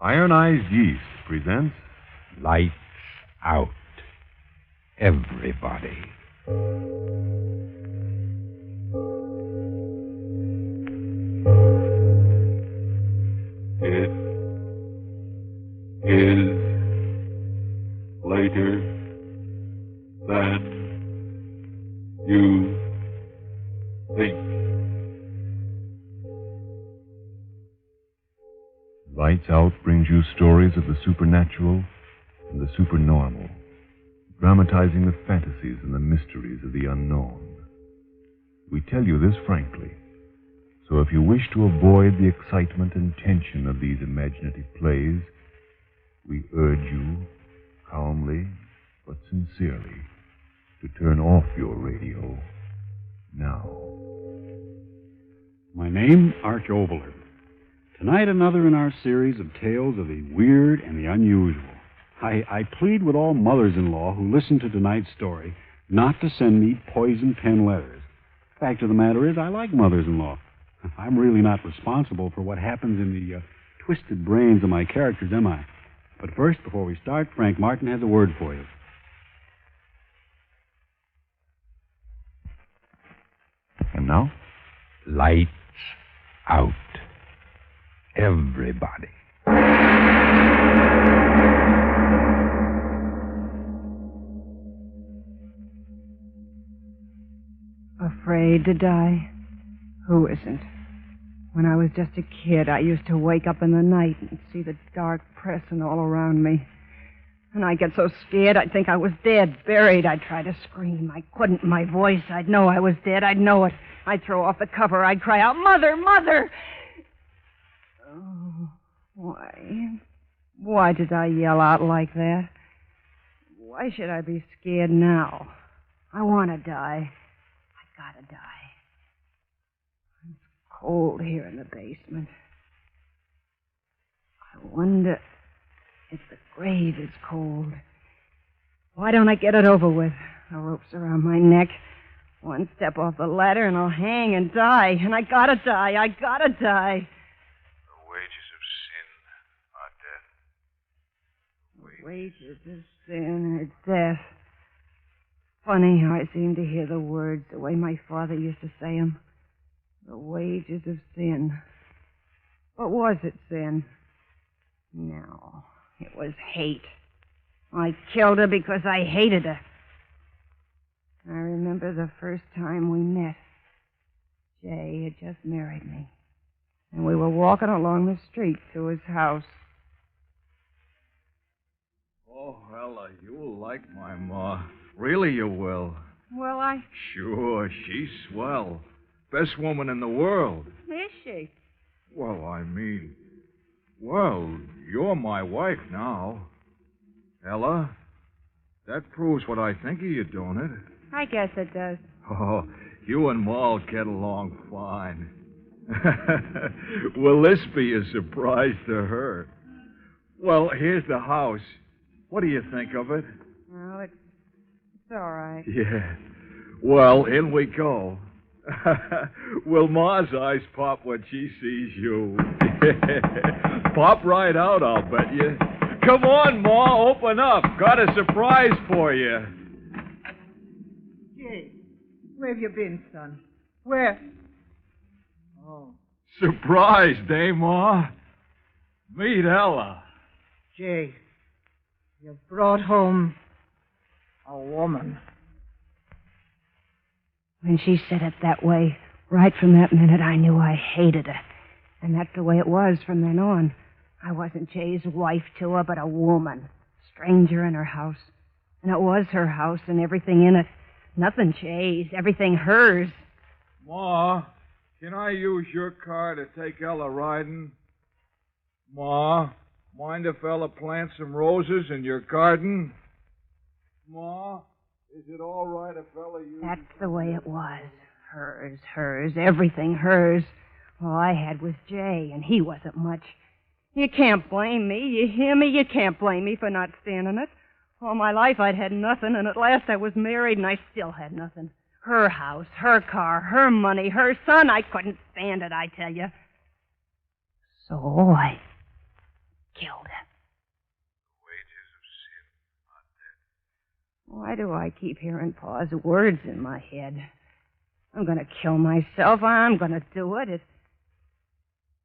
Ironized Yeast presents Lights Out, everybody. It is later than you think. Lights Out brings you stories of the supernatural and the supernormal, dramatizing the fantasies and the mysteries of the unknown. We tell you this frankly, so if you wish to avoid the excitement and tension of these imaginative plays, we urge you, calmly but sincerely, to turn off your radio now. My name, Arch Oboler. Tonight, another in our series of tales of the weird and the unusual. I plead with all mothers-in-law who listen to tonight's story not to send me poison pen letters. Fact of the matter is, I like mothers-in-law. I'm really not responsible for what happens in the twisted brains of my characters, am I? But first, before we start, Frank Martin has a word for you. And now? Lights Out, everybody. Afraid to die? Who isn't? When I was just a kid, I used to wake up in the night and see the dark pressing all around me. And I'd get so scared I'd think I was dead, buried. I'd try to scream. I couldn't. My voice, I'd know I was dead. I'd know it. I'd throw off the cover. I'd cry out, "Mother, Mother!" Oh, why? Why did I yell out like that? Why should I be scared now? I want to die. I gotta die. It's cold here in the basement. I wonder if the grave is cold. Why don't I get it over with? The rope's around my neck. One step off the ladder and I'll hang and die. And I gotta die. I gotta die. The wages of sin are death. Wages of sin are death. Funny how I seem to hear the words the way my father used to say them. The wages of sin. But was it sin? No, it was hate. I killed her because I hated her. I remember the first time we met. Jay had just married me, and we were walking along the street to his house. Oh, Ella, you'll like my ma. Really, you will. Well, Sure, she's swell. Best woman in the world. Is she? Well, I mean... Well, you're my wife now. Ella, that proves what I think of you, don't it? I guess it does. Oh, you and Ma'll get along fine. Will this be a surprise to her? Well, here's the house. What do you think of it? Well, it's all right. Yeah. Well, in we go. Will Ma's eyes pop when she sees you? Pop right out, I'll bet you. Come on, Ma, open up. Got a surprise for you. Jay, where have you been, son? Where? Oh. Surprised, eh, Ma? Meet Ella. Jay, you brought home a woman. When she said it that way, right from that minute, I knew I hated her. And that's the way it was from then on. I wasn't Jay's wife to her, but a woman. Stranger in her house. And it was her house and everything in it. Nothing Jay's, everything hers. Ma, can I use your car to take Ella riding? Ma, mind if Ella plants some roses in your garden? Ma, is it all right if Ella uses... That's the way it was. Hers, everything hers. All I had was Jay, and he wasn't much. You can't blame me, you hear me? You can't blame me for not standing it. All my life I'd had nothing, and at last I was married, and I still had nothing. Her house, her car, her money, her son. I couldn't stand it, I tell you. So I killed do I keep hearing Pa's words in my head? I'm going to kill myself. I'm going to do it. It's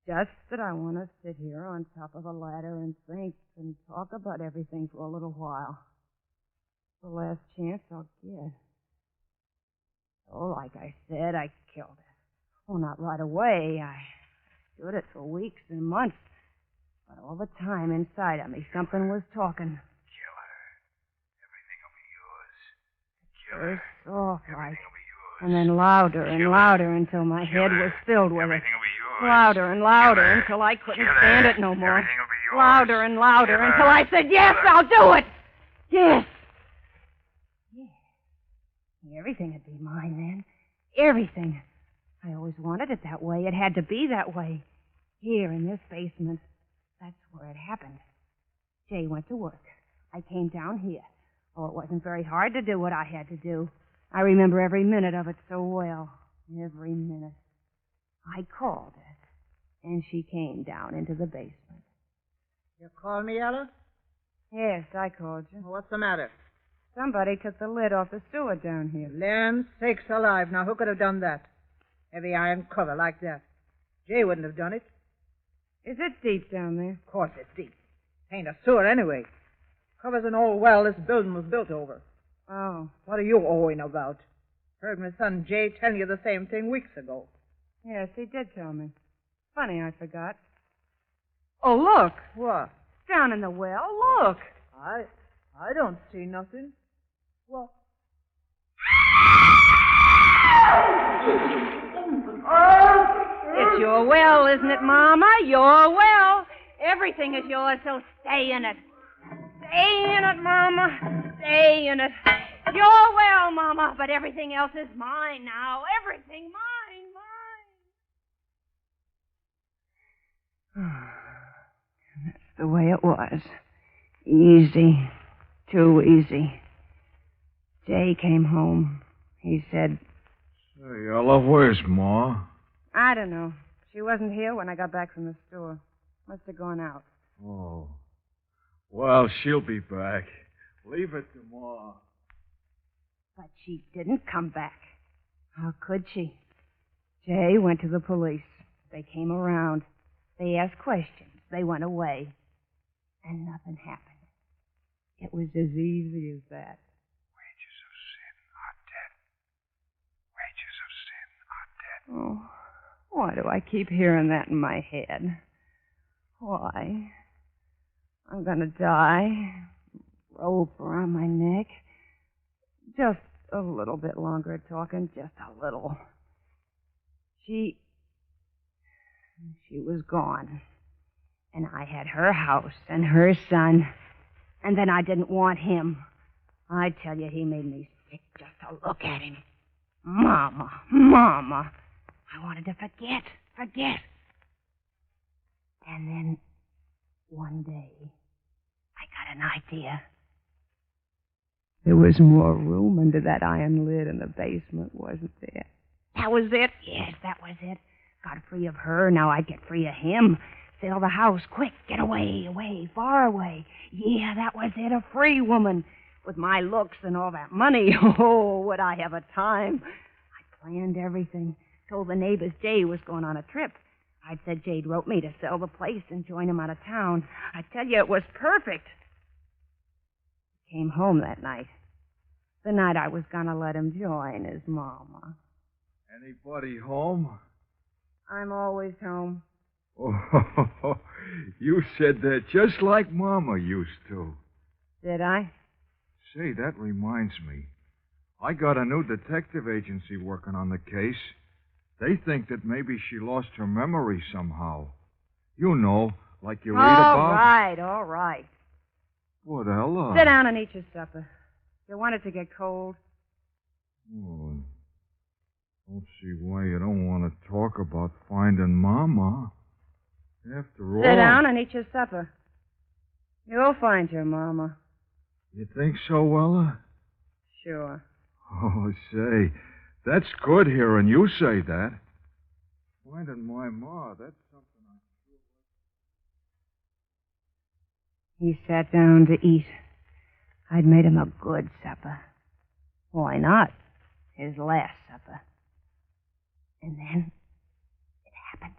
just that I want to sit here on top of a ladder and think and talk about everything for a little while. The last chance I'll get. Oh, like I said, I killed it. Oh, not right away. I stood it for weeks and months. But all the time inside of me, something was talking. Kill her. Everything will be yours. Kill her. Soft like. Everything will be yours. And then louder and louder until my head was filled with it. Everything will be yours. Louder and louder Kill her. until I couldn't Kill her. stand it no more. Everything will be yours. Louder and louder Kill her. until I said, yes, Kill her. I'll do it. Yes. Yeah. Everything would be mine then. Everything. I always wanted it that way. It had to be that way. Here in this basement. That's where it happened. Jay went to work. I came down here. Oh, it wasn't very hard to do what I had to do. I remember every minute of it so well. Every minute. I called her, and she came down into the basement. You called me, Ella? Yes, I called you. What's the matter? Somebody took the lid off the sewer down here. Land sakes alive. Now, who could have done that? Heavy iron cover like that. Jay wouldn't have done it. Is it deep down there? Of course it's deep. Ain't a sewer anyway. Covers an old well this building was built over. Oh. What are you owing about? Heard my son Jay tell you the same thing weeks ago. Yes, he did tell me. Funny, I forgot. Oh, look. What? Down in the well. Look. I don't see nothing. What? It's your well, isn't it, Mama? Your well. Everything is yours, so stay in it. Stay in it, Mama. Stay in it. Your well, Mama, but everything else is mine now. Everything mine. That's the way it was. Easy. Too easy. Jay came home. He said, Say, Ella, where's Ma? I don't know. She wasn't here when I got back from the store. Must have gone out. Oh. Well, she'll be back. Leave it to Ma. But she didn't come back. How could she? Jay went to the police. They came around. They asked questions. They went away. And nothing happened. It was as easy as that. Wages of sin are death. Wages of sin are death. Oh, why do I keep hearing that in my head? Why? I'm going to die. Rope around my neck. Just a little bit longer talking, just a little. She was gone. And I had her house and her son. And then I didn't want him. I tell you, he made me sick just to look at him. Mama, Mama. I wanted to forget. And then, one day, I got an idea. There was more room under that iron lid in the basement, wasn't there? That was it. Yes, that was it. Got free of her, now I'd get free of him. Sell the house, quick, get away, far away. Yeah, that was it, a free woman. With my looks and all that money, oh, would I have a time. I planned everything. Told the neighbors Jay was going on a trip. I'd said Jay'd wrote me to sell the place and join him out of town. I tell you, it was perfect. Came home that night. The night I was going to let him join his mama. Anybody home? I'm always home. Oh, you said that just like Mama used to. Did I? Say, that reminds me. I got a new detective agency working on the case. They think that maybe she lost her memory somehow. You know, like you read about. All right. What, Ella? Sit down and eat your supper. You want it to get cold? Oh, don't see why you don't want to talk about finding Mama. After all... Sit down and eat your supper. You'll find your Mama. You think so, Ella? Sure. Oh, say, that's good hearing you say that. Finding my Ma, that's something I sure like. He sat down to eat. I'd made him a good supper. Why not? His last supper. And then it happened.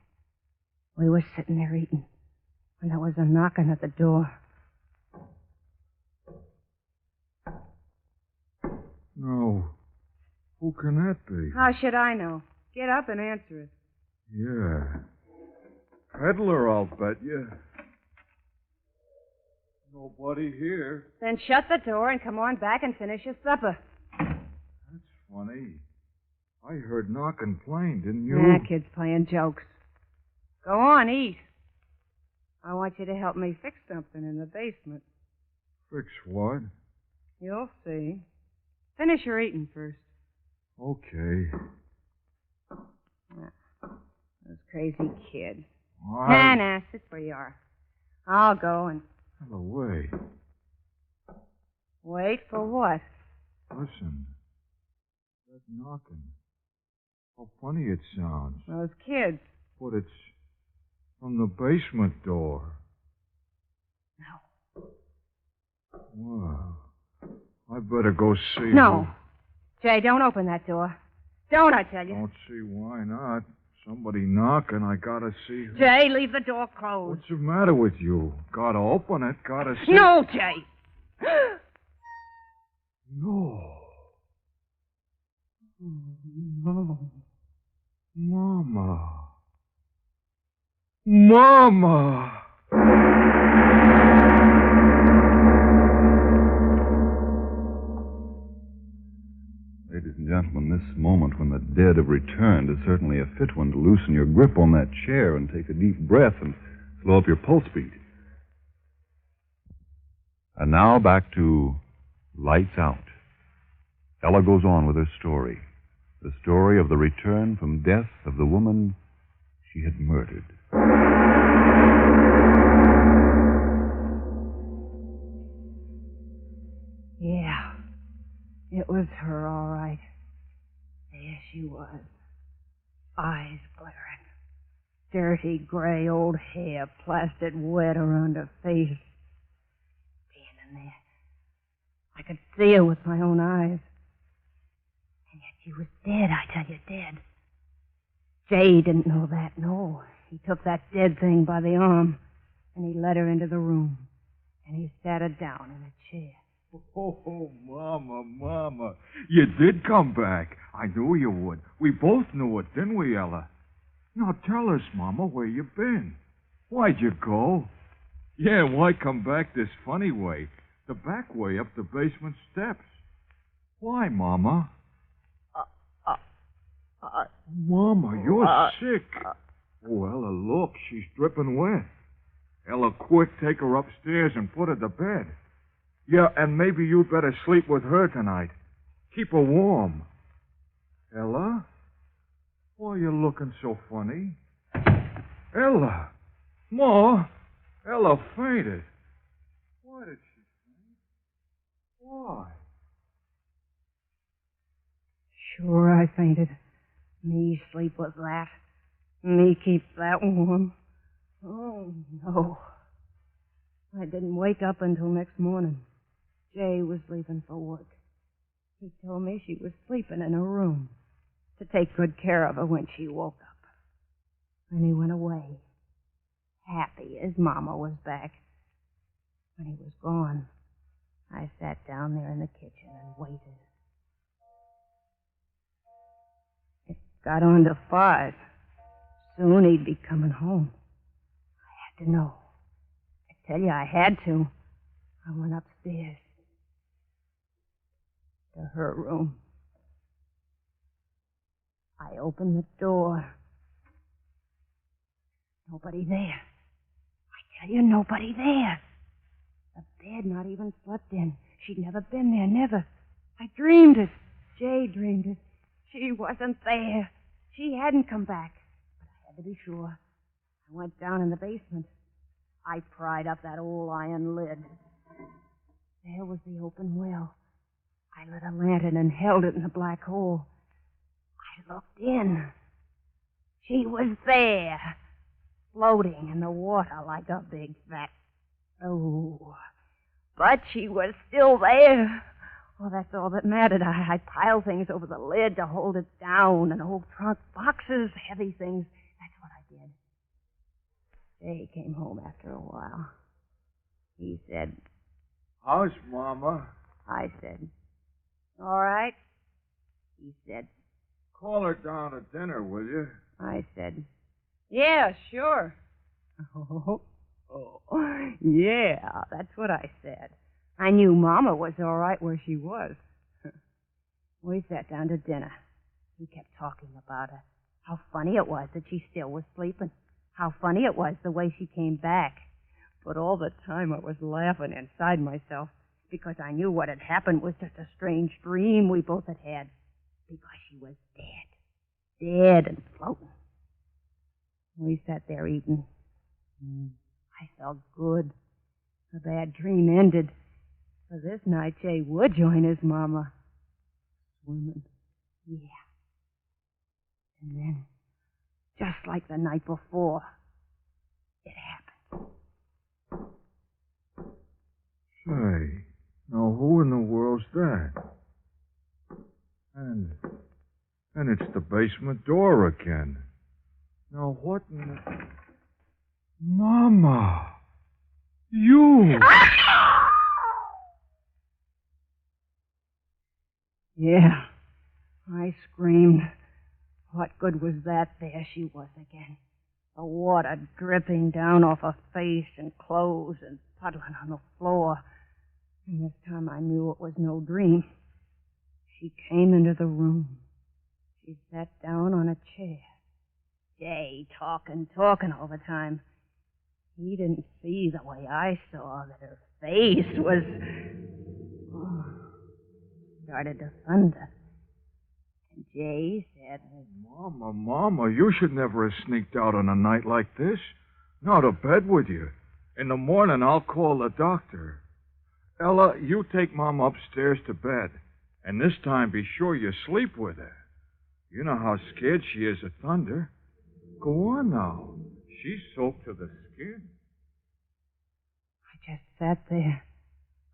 We were sitting there eating when there was a knocking at the door. No. Who can that be? How should I know? Get up and answer it. Yeah. Peddler, I'll bet you. Nobody here. Then shut the door and come on back and finish your supper. That's funny. I heard knocking plain, didn't you? Nah, kid's playing jokes. Go on, eat. I want you to help me fix something in the basement. Fix what? You'll see. Finish your eating first. Okay. Those crazy kids. Why? Nah, sit where you are. I'll go and... Hell away. Wait for what? Listen. That knocking. How funny it sounds. Those kids. But it's from the basement door. No. Well, I better go see. No. Jay, don't open that door. Don't, I tell you. Don't see why not. Somebody knocking, I gotta see who. Jay, leave the door closed. What's the matter with you? Gotta open it, gotta see. No, Jay. No. No. Mama. Mama! Ladies and gentlemen, this moment when the dead have returned is certainly a fit one to loosen your grip on that chair and take a deep breath and slow up your pulse beat. And now back to Lights Out. Ella goes on with her story. The story of the return from death of the woman she had murdered. Yeah. It was her, all right. There she was. Eyes glaring. Dirty, gray old hair plastered wet around her face. Standing there. I could see her with my own eyes. And yet she was dead, I tell you, dead. Jay didn't know that, no. He took that dead thing by the arm, and he led her into the room. And he sat her down in a chair. Oh, Mama. You did come back. I knew you would. We both knew it, didn't we, Ella? Now tell us, Mama, where you been. Why'd you go? Yeah, why come back this funny way? The back way up the basement steps. Why, Mama? Mama, you're sick. Oh, Ella, look, she's dripping wet. Ella, quick, take her upstairs and put her to bed. Yeah, and maybe you'd better sleep with her tonight. Keep her warm. Ella? Why are you looking so funny? Ella! Ma! Ella fainted. Why did she faint? Why? Sure, I fainted. Me sleep with that. Me keep that warm. Oh, no. I didn't wake up until next morning. Jay was leaving for work. He told me she was sleeping in her room to take good care of her when she woke up. And he went away, happy his Mama was back. When he was gone, I sat down there in the kitchen and waited. It got on to 5. Soon he'd be coming home. I had to know. I tell you, I had to. I went upstairs to her room. I opened the door. Nobody there. I tell you, nobody there. The bed not even slept in. She'd never been there, never. I dreamed it. Jay dreamed it. She wasn't there. She hadn't come back. But I had to be sure. I went down in the basement. I pried up that old iron lid. There was the open well. I lit a lantern and held it in the black hole. I looked in. She was there, floating in the water like a big fat... Oh, but she was still there. Oh, that's all that mattered. I piled things over the lid to hold it down, an old trunk, boxes, heavy things. That's what I did. Jay came home after a while. He said, How's Mama? I said, all right. He said, Call her down to dinner, will you? I said, yeah, sure. Oh, yeah, that's what I said. I knew Mama was all right where she was. We sat down to dinner. He kept talking about her. How funny it was that she still was sleeping. How funny it was the way she came back. But all the time I was laughing inside myself because I knew what had happened was just a strange dream we both had had. Because she was dead. Dead and floating. We sat there eating. I felt good. The bad dream ended. So this night Jay would join his Mama. Swimming. Yeah. And then, just like the night before, it happened. Say, now who in the world's that? And it's the basement door again. Now what in the... Mama! You! Yeah. I screamed. What good was that? There she was again. The water dripping down off her face and clothes and puddling on the floor. And this time I knew it was no dream. She came into the room. She sat down on a chair. Jay talking all the time. He didn't see the way I saw that her face was... Oh, started to thunder. And Jay said... Mama, you should never have sneaked out on a night like this. Now to bed with you. In the morning, I'll call the doctor. Ella, you take Mom upstairs to bed. And this time, be sure you sleep with her. You know how scared she is of thunder. Go on now. She's soaked to the skin. I just sat there.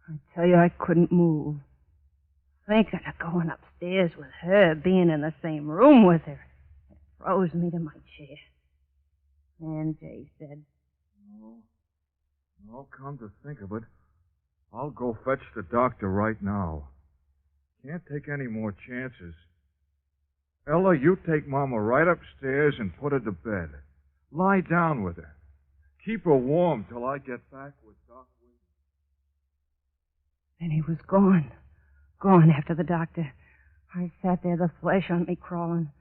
I tell you, I couldn't move. Thinking of going upstairs with her, being in the same room with her, it froze me to my chair. And Jay said, No, come to think of it, I'll go fetch the doctor right now. Can't take any more chances. Ella, you take Mama right upstairs and put her to bed. Lie down with her. Keep her warm till I get back with Doc Williams. Then he was gone. Gone after the doctor. I sat there, the flesh on me crawling.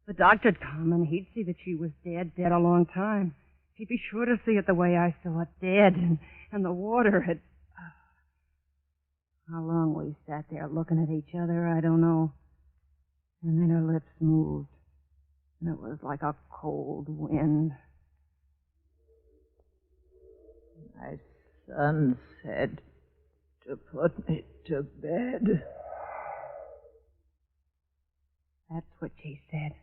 The doctor'd come, and he'd see that she was dead a long time. He'd be sure to see it the way I saw it, dead, and the water had... How long we sat there looking at each other, I don't know. And then her lips moved, and it was like a cold wind. My son said to put me to bed. That's what she said.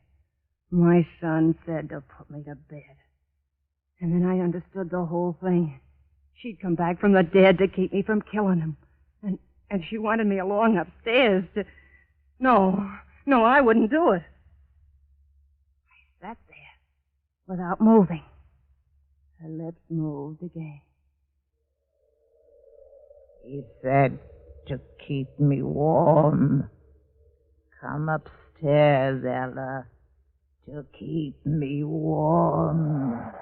My son said to put me to bed. And then I understood the whole thing. She'd come back from the dead to keep me from killing him. And she wanted me along upstairs to... No, I wouldn't do it. I sat there without moving. Her lips moved again. He said to keep me warm. Come upstairs, Ella, to keep me warm.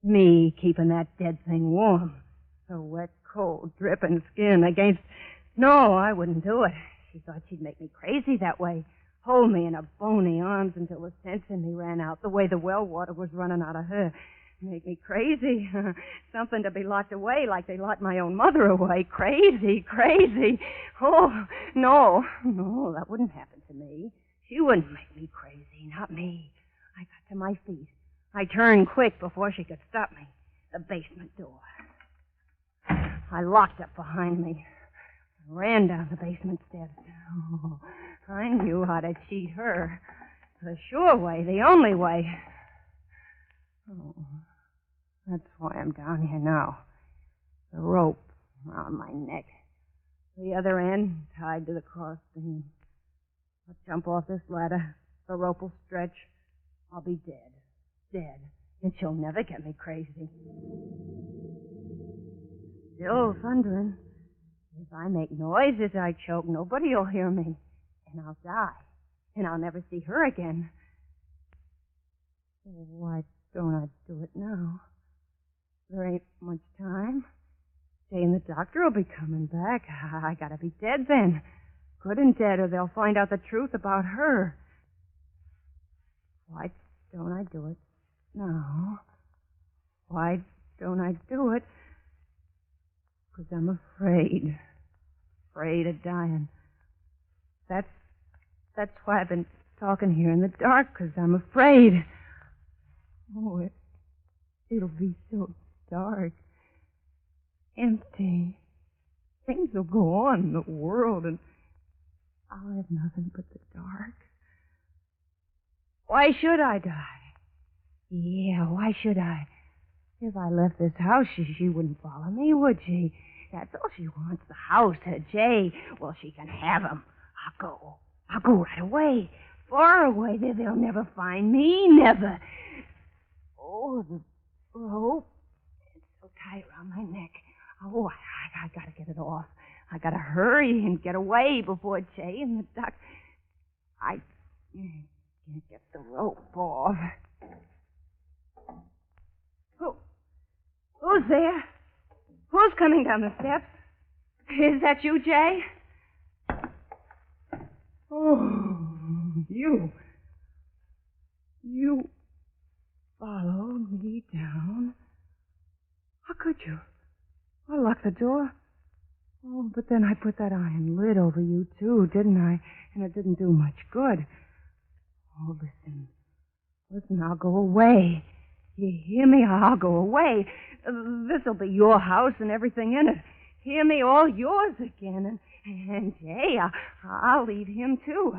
Me keeping that dead thing warm. Her wet, cold, dripping skin against... No, I wouldn't do it. She thought she'd make me crazy that way. Hold me in her bony arms until the sense in me ran out, the way the well water was running out of her. Make me crazy. Something to be locked away like they locked my own mother away. Crazy. Oh, no, that wouldn't happen to me. She wouldn't make me crazy, not me. I got to my feet. I turned quick before she could stop me. The basement door. I locked it behind me. I ran down the basement steps. Oh, I knew how to cheat her. The sure way, the only way. Oh, that's why I'm down here now. The rope around my neck. The other end tied to the cross beam. I'll jump off this ladder. The rope will stretch. I'll be dead. Dead. And she'll never get me crazy. Still thundering. If I make noises, I choke. Nobody'll hear me. And I'll die. And I'll never see her again. Why don't I do it now? There ain't much time. Jay and the doctor will be coming back. I gotta be dead then. Good and dead, or they'll find out the truth about her. Why don't I do it now? Why don't I do it? 'Cause I'm afraid. Afraid of dying. That's why I've been talking here in the dark, 'cause I'm afraid. Oh, it'll be so dark. Empty. Things will go on in the world, and I'll have nothing but the dark. Why should I die? Yeah, why should I? If I left this house, she wouldn't follow me, would she? That's all she wants, the house, her Jay. Well, she can have him. I'll go right away. Far away. They'll never find me, never. Oh, the rope. It's so tight around my neck. Oh, I gotta get it off. I gotta hurry and get away before Jay and the doc... I can't get the rope off. Who's there? Who's coming down the steps? Is that you, Jay? Oh, you. You followed me down. How could you? I locked the door. Oh, but then I put that iron lid over you, too, didn't I? And it didn't do much good. Oh, listen. Listen, I'll go away. You hear me? I'll go away. This'll be your house and everything in it. Hear me? All yours again. And Jay, I'll leave him, too.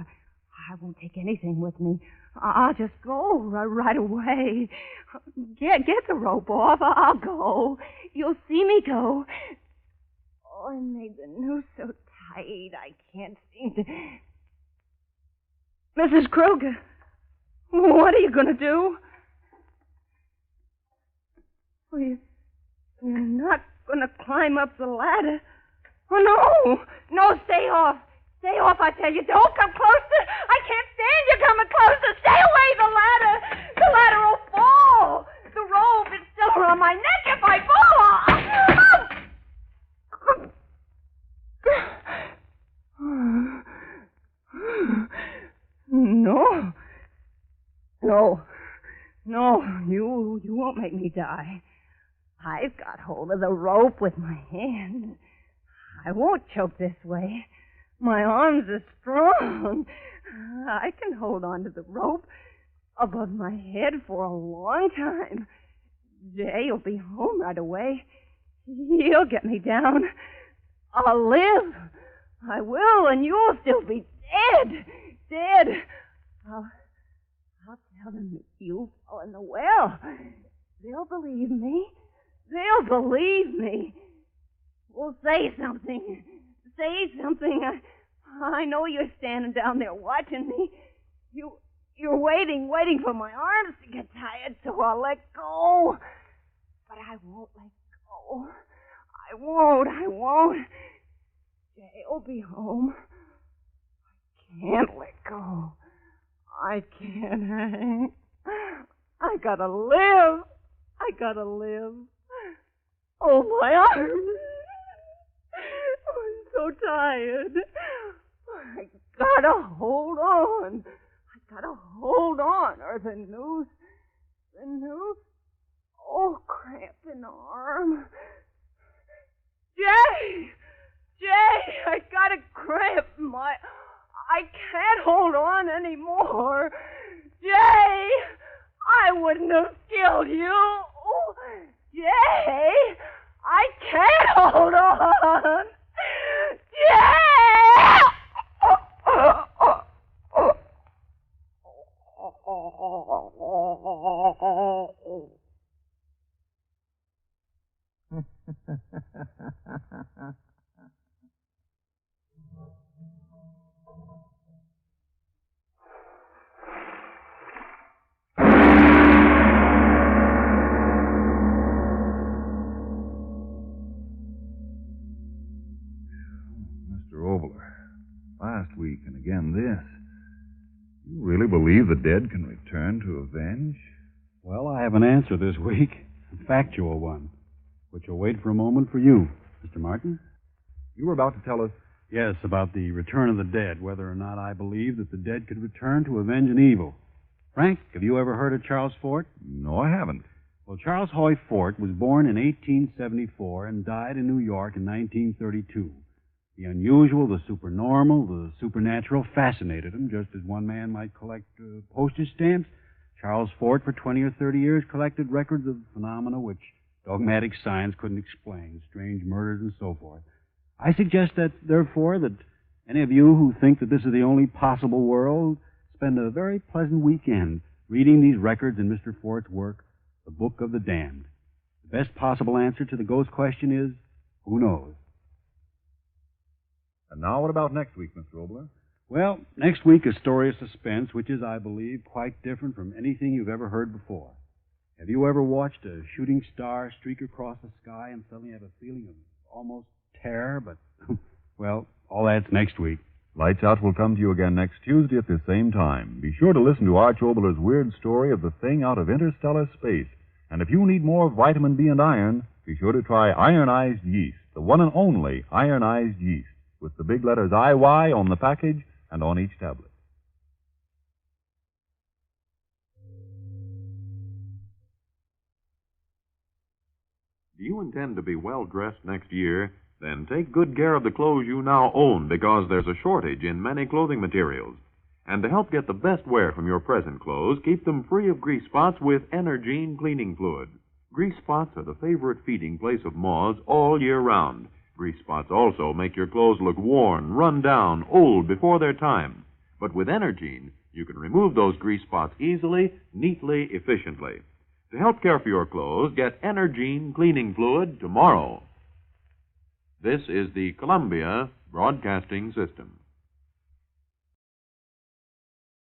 I won't take anything with me. I'll just go right away. Get the rope off. I'll go. You'll see me go. Oh, I made the noose so tight I can't seem to... Mrs. Kruger, what are you going to do? Well, you're not going to climb up the ladder. Oh, no. No, stay off. Stay off, I tell you. Don't come closer. I can't stand you coming closer. Stay away, the ladder. The ladder will fall. The rope is still around my neck. If I fall, No, you won't make me die. I've got hold of the rope with my hands. I won't choke this way. My arms are strong. I can hold on to the rope above my head for a long time. Jay'll be home right away. He'll get me down. I'll live. I will, and you'll still be dead. Dead. I'll tell them that you fell in the well. They'll believe me. They'll believe me. Well, say something. Say something. I know you're standing down there watching me. You're waiting for my arms to get tired, so I'll let go. But I won't let go. I won't. Jay'll be home. I can't let go. I can't. I gotta live. Oh, my arms. I'm so tired. I gotta hold on. Or the noose. Oh, cramping arm. Jay, I got a cramp. I can't hold on anymore. Jay, I wouldn't have killed you. Oh, Jay, I can't hold on. Jay! again this. You really believe the dead can return to avenge? Well, I have an answer this week, a factual one, which will wait for a moment for you, Mr. Martin. You were about to tell us. Yes, about the return of the dead, whether or not I believe that the dead could return to avenge an evil. Frank, have you ever heard of Charles Fort? No, I haven't. Well, Charles Hoy Fort was born in 1874 and died in New York in 1932. The unusual, the supernormal, the supernatural fascinated him, just as one man might collect postage stamps. Charles Fort, for 20 or 30 years, collected records of phenomena which dogmatic science couldn't explain, strange murders and so forth. I suggest that, therefore, that any of you who think that this is the only possible world spend a very pleasant weekend reading these records in Mr. Fort's work, The Book of the Damned. The best possible answer to the ghost question is, who knows? And now what about next week, Mr. Obler? Well, next week a story of suspense, which is, I believe, quite different from anything you've ever heard before. Have you ever watched a shooting star streak across the sky and suddenly have a feeling of almost terror? But, well, all that's next week. Lights Out will come to you again next Tuesday at the same time. Be sure to listen to Arch Obler's weird story of the thing out of interstellar space. And if you need more vitamin B and iron, be sure to try ironized yeast, the one and only ironized yeast, with the big letters IY on the package and on each tablet. Do you intend to be well dressed next year? Then take good care of the clothes you now own, because there's a shortage in many clothing materials. And to help get the best wear from your present clothes, keep them free of grease spots with Energine cleaning fluid. Grease spots are the favorite feeding place of moths all year round. Grease spots also make your clothes look worn, run down, old before their time. But with Energine, you can remove those grease spots easily, neatly, efficiently. To help care for your clothes, get Energine cleaning fluid tomorrow. This is the Columbia Broadcasting System.